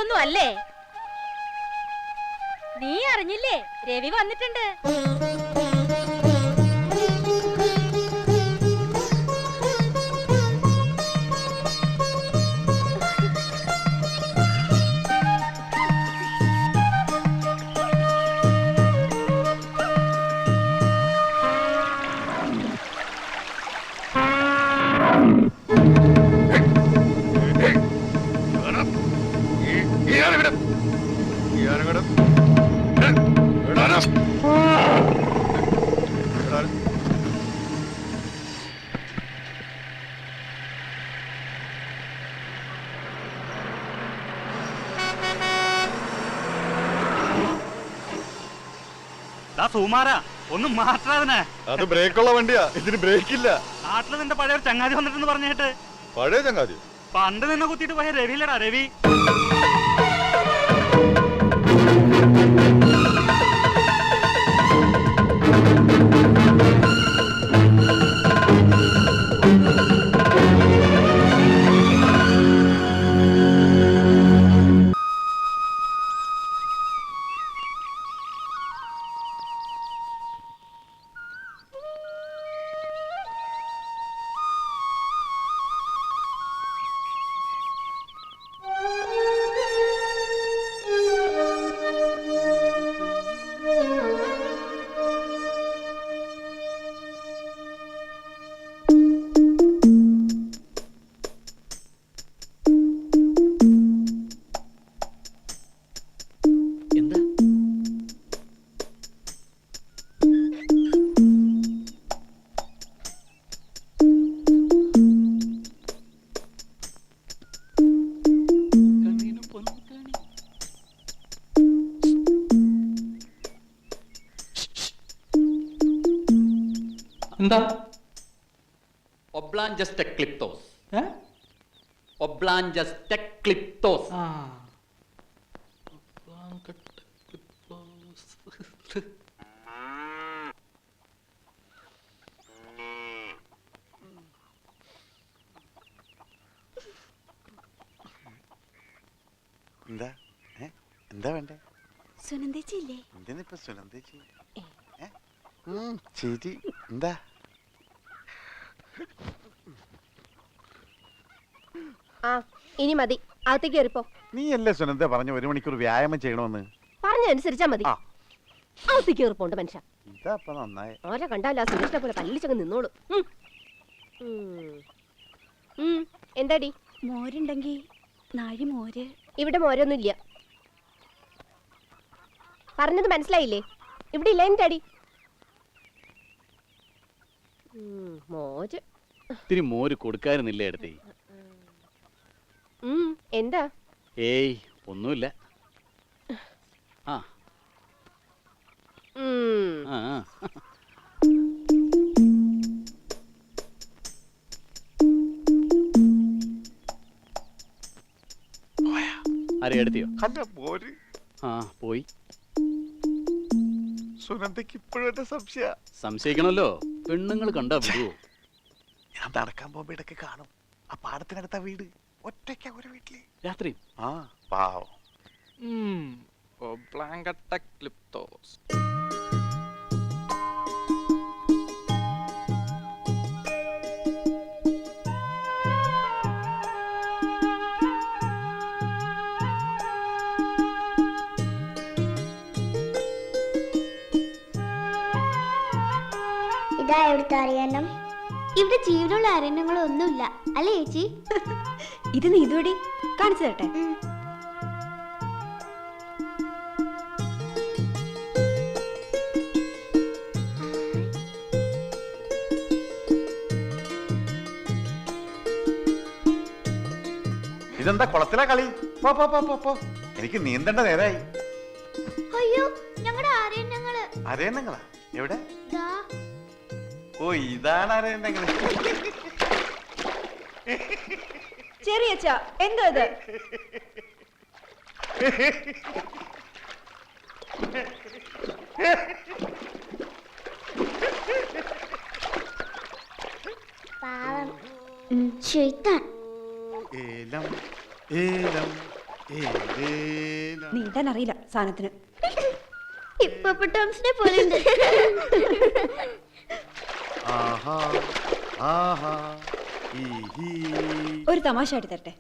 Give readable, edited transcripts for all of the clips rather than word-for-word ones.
ഒന്നും അല്ലേ? നീ അറിഞ്ഞില്ലേ രവി വന്നിട്ടുണ്ട്? സുമാരാ ഒന്ന് മാറ്റാതെ. അത് ബ്രേക്കുള്ള വണ്ടിയാ, ഇതിന് ബ്രേക്ക് ഇല്ല. നാട്ടില് നിന്റെ പഴയ ഒരു ചങ്ങാതി വന്നിട്ടെന്ന് പറഞ്ഞിട്ട്. പഴയ ചങ്ങാതി? പണ്ട് നിന്നെ കുത്തിയിട്ട് പോയ രവിയില്ലടാ, രവി. എന്താ? ഒബ്ലാഞ്ചസ് ടെക്ലിപ്തോസ്. ഒബ്ലാഞ്ചസ് ടെക്ലിപ്തോസ്. എന്താ എന്താ വേണ്ടേ? സുനന്ദേച്ചി ഇല്ലേ? എന്തിനിപ്പോ സുനന്ദേച്ചി? ശരി, എന്താ? ആ ഇനി മതി, അകത്തേക്ക് കയറിപ്പോ. നീ അല്ലേ സുനന്ദ പറഞ്ഞു 1 മണിക്കൂർ വ്യായാമം ചെയ്യണമെന്ന്? പറഞ്ഞനുസരിച്ചാ മതി. അകത്തേക്ക് കയറിപ്പോണ്ട് മനുഷ്യ. ഇതാ നന്നായി. ഓരെ കണ്ടാല സുരേഷിനെ പോലെ കല്ലിച്ചങ്ങ് നിന്നോളൂ. എന്താടി? മോരുണ്ടെങ്കി നാഴി മോര്. ഇവിടെ മോരൊന്നും ഇല്ല. പറഞ്ഞത് മനസ്സിലായില്ലേ? ഇവിടെ ഇല്ല. എന്താടി മോര്? ഇത്തിരി മോര് കൊടുക്കാറുന്നില്ലേ അടുത്തേ? എന്താ? ഏയ് ഒന്നുമില്ല. ആ ആരെ എടുത്തിയോ? അല്ല മോര്. ആ പോയി. സുനന്ദക്ക് ഇപ്പോഴും എന്റെ സംശയ. സംശയിക്കണല്ലോ, പെണ്ണുങ്ങൾ കണ്ടാ വിടുവോ? ഞാൻ നടക്കാൻ പോകുമ്പോ ഇടയ്ക്ക് കാണും. ആ പാടത്തിനടുത്ത വീട് ഒറ്റയ്ക്കാ ഒരു വീട്ടില് രാത്രി. ആ പാവം. ടെക്ലിപ്തോസ്. ഇതാ എവിടുത്തെ അറിയാനും. ഇവിടെ ജീവനുള്ള അരണ്യങ്ങളൊന്നുമില്ല അല്ലേ ചേച്ചി? ഇത് നീ ഇതുവഴി കാണിച്ചു തരട്ടെ. ഇതെന്താ കുളത്തിലാ കളി? പോ പോ പോ പോ, എനിക്ക് നീന്തേണ്ട നേരായി. അയ്യോ ഞങ്ങളുടെ അരണ്യങ്ങള്. അരയന്നങ്ങളാ? എവിടെ? ഓ ഇതാണ് അരയന്നങ്ങൾ. ചെറിയച്ച എന്താ ഇത്? പാവം ശൈത്താൻ. ഏലം ഏലം ഏലേ നീന്താൻ അറിയില്ല സാധനത്തിന്. ഹിപ്പോപ്പൊട്ടാമസിനെ പോലെ ഉണ്ട്. ആഹാ ആഹാ ഈഹി. ഒരു തമാശ ആയിട്ട് തരട്ടെ.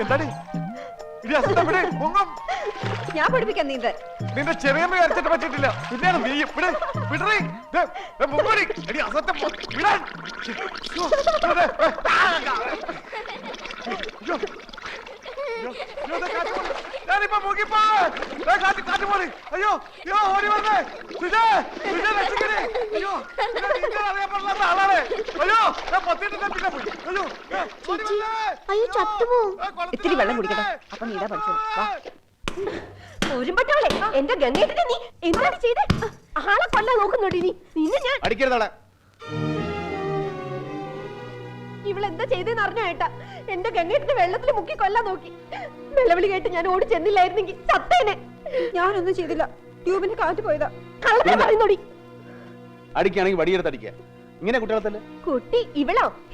എന്താടി ഇടി അസത്തപ്പെടേ പൊങ്ങം. ഞാൻ പഠിപ്പിക്കാൻ നീന്താൻ. നിന്റെ ചെറിയമ്മ അരച്ചിട്ട് പറ്റിട്ടില്ല. പിന്നെയാണ് നീ ഇവിടെ വിടറി മുമ്പോടി എടി അസത്ത വിടാൻ. ഞാനിപ്പോ മുങ്ങിപ്പോ കാറ്റ് പോടി. അയ്യോ അയ്യോ ഓടി വന്നേ സുജയ് സുജയ് രക്ഷിക്കണേ. അയ്യോ അറിയാൻ പാടില്ലാത്ത ആളാണ്. അയ്യോ ഞാൻ പത്തിട്ട് തപ്പില്ല പോയി. അയ്യോ ഓടി വന്നേ. അയ്യോ ചത്തുപോകും. ഇത്തിരി വെള്ളം കുടിക്കട്ടെ, അപ്പൊ നീന്താ പഠിച്ചോളൂ. ഒരുമ്പട്ടവളെ എന്റെ ഗംഗേട്ടനെ നീ എന്താണ് ചെയ്തേ? ആളെ കൊല്ലാൻ നോക്കുന്നുണ്ട് നീ. നിന്നെ ഞാൻ അടിക്കരുതാളെ. ഇവളെന്താ ചെയ്തെന്ന് അറിഞ്ഞോ ഏട്ടാ? എന്റെ ഗംഗേട്ടനെ വെള്ളത്തിൽ മുക്കി കൊല്ലാൻ നോക്കി. നിലവിളി കേട്ട് ഞാൻ ഓടി ചെന്നില്ലായിരുന്നെങ്കിൽ ചത്തേനെ. ഞാനൊന്നും ചെയ്തില്ല, ട്യൂബിന് കാറ്റ് പോയതാ. കള്ളത്തെ പറയുന്നോടി. അടിക്കുകയാണെങ്കിൽ വടിയെടുത്ത് അടിക്കുക. ഇങ്ങനെ കുട്ടികളത്തല്ലേ? കുട്ടി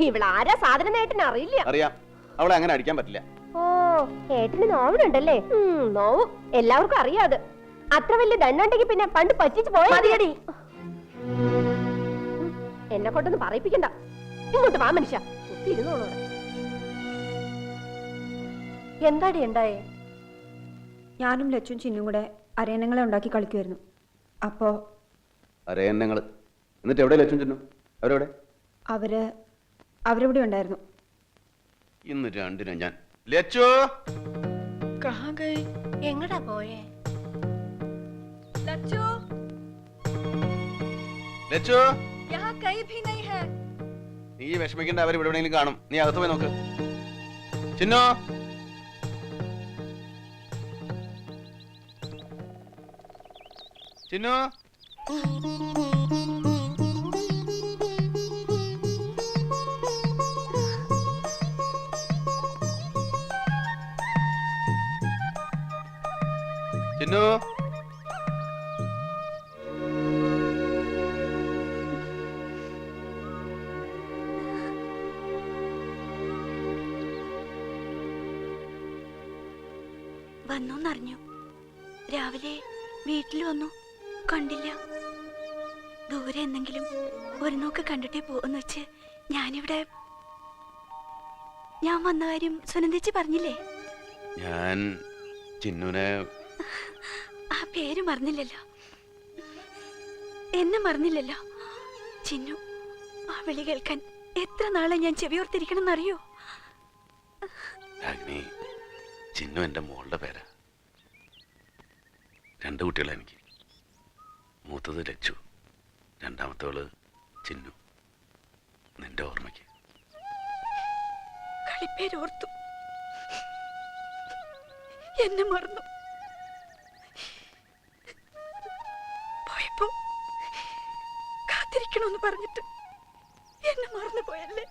ഇവളാരാ സാധനം ഏട്ടനെ അറിയില്ല. അറിയാം, അവളെ അങ്ങനെ അടിക്കാൻ പറ്റില്ല. ഓ ഏട്ടന് നോവുന്നുണ്ടല്ലേ? നോവും എല്ലാവർക്കും അറിയാത്. അത്ര വലിയ ദണ്ണുണ്ടെങ്കിൽ പിന്നെ പണ്ട് പറ്റിച്ച് പോയാടി. എന്നെ കൊണ്ടൊന്നും പറയിപ്പിക്കണ്ട. ഇങ്ങോട്ട് വാ മനുഷ്യ. ഇരുന്നോളൂ. എന്താടി ഉണ്ടായേ? ഞാനും ലച്ചും ചിന്നും കൂടെ അരയന്നങ്ങളെ ഉണ്ടാക്കി കളിക്കുമായിരുന്നു. അപ്പോ അരയന്നങ്ങള്. എന്നിട്ട് എവിടെ ലക്ഷം ചെന്നു? അവരെവിടെ? അവരിവിടെ ഉണ്ടായിരുന്നു. ഇന്ന് രണ്ടിനും ഞാൻ ലച്ചു എങ്ങടാ പോയേ? ലച്ചു നീ വിഷമിക്കണ്ട, അവർ ഇവിടെ എവിടെയെങ്കിലും കാണും. നീ അകത്ത് പോയി നോക്ക്. ചിന്നോ ചിന്നു ചിന്നു വന്നോന്നറിഞ്ഞു. രാവിലെ വീട്ടിൽ വന്നു, കണ്ടില്ല. ദൂരെ എന്തെങ്കിലും ഒരു നോക്ക് കണ്ടിട്ടേ പോന്ന് വെച്ച് ഞാൻ വന്ന കാര്യം സുനന്ദേച്ചി പറഞ്ഞില്ലേ? ഞാൻ ചിന്നുനെ ആ പേര് മറന്നില്ലല്ലോ, എന്നെ മറന്നില്ലല്ലോ. ചിന്നു, ആ വിളി കേൾക്കാൻ എത്ര നാളെ ഞാൻ ചെവിയോർത്തിരിക്കണമെന്നറിയോ? രാഗിണി, ചിന്നു എൻ്റെ മോളുടെ പേരാ. 2 കുട്ടികളാ എനിക്ക്. മൂത്തത് ലച്ചു, രണ്ടാമത്തവള് ചിന്നു. നിന്റെ ഓർമ്മയ്ക്ക്. കളിപ്പേരോർത്തു, എന്നെ മറന്നു. പോയപ്പോ കാത്തിരിക്കണമെന്ന് പറഞ്ഞിട്ട് എന്നെ മറന്നു പോയല്ലേ.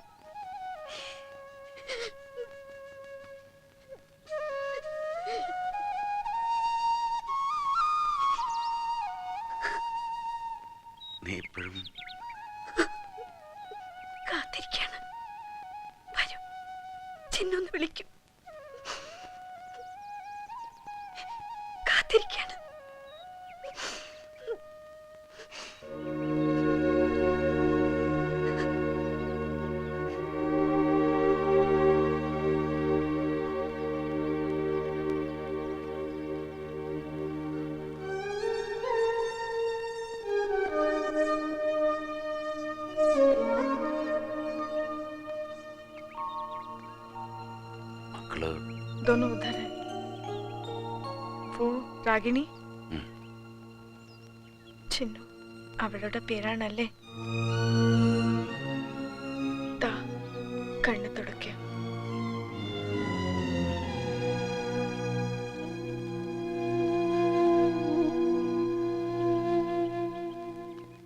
നീ ഇപ്പോഴും കാത്തിരിക്കാണ്. വരൂ, ചിന്നൊന്ന് വിളിക്കും. കാത്തിരിക്കാണ്. മക്കള് दोनों उधर है। वो രാഗിണി ചിന്നു അവളുടെ പേരാണല്ലേ? കണ്ണ്